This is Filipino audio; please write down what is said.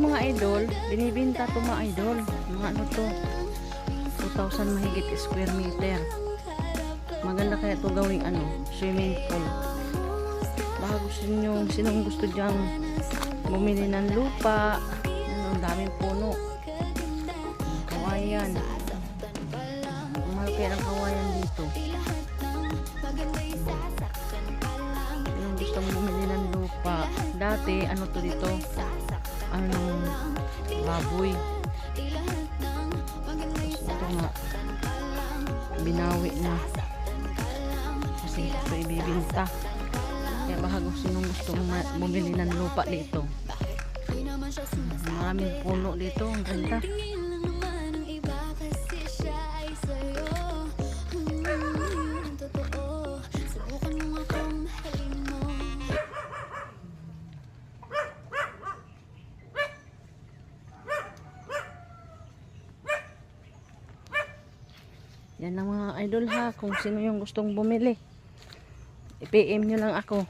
mga idol, binibinta to mga idol. Mga ano to, 2,000 mahigit square meter. Maganda kaya to gawing ano, swimming pool. Baka gusto nyo, sinong gusto dyang bumili ng lupa. Ano, ang daming puno. Kawayan. Mahal kaya ng kawayan dito. Sinong gusto bumili ng lupa. Dati, ano to dito? Anong baboy. Ito nga, binawi na kasi ito ibibinta. Kaya baka sinong gusto bumili ng lupa dito. Maraming puno dito, ang ganda. Yan ang mga idol ha, kung sino yung gustong bumili, i-PM nyo lang ako.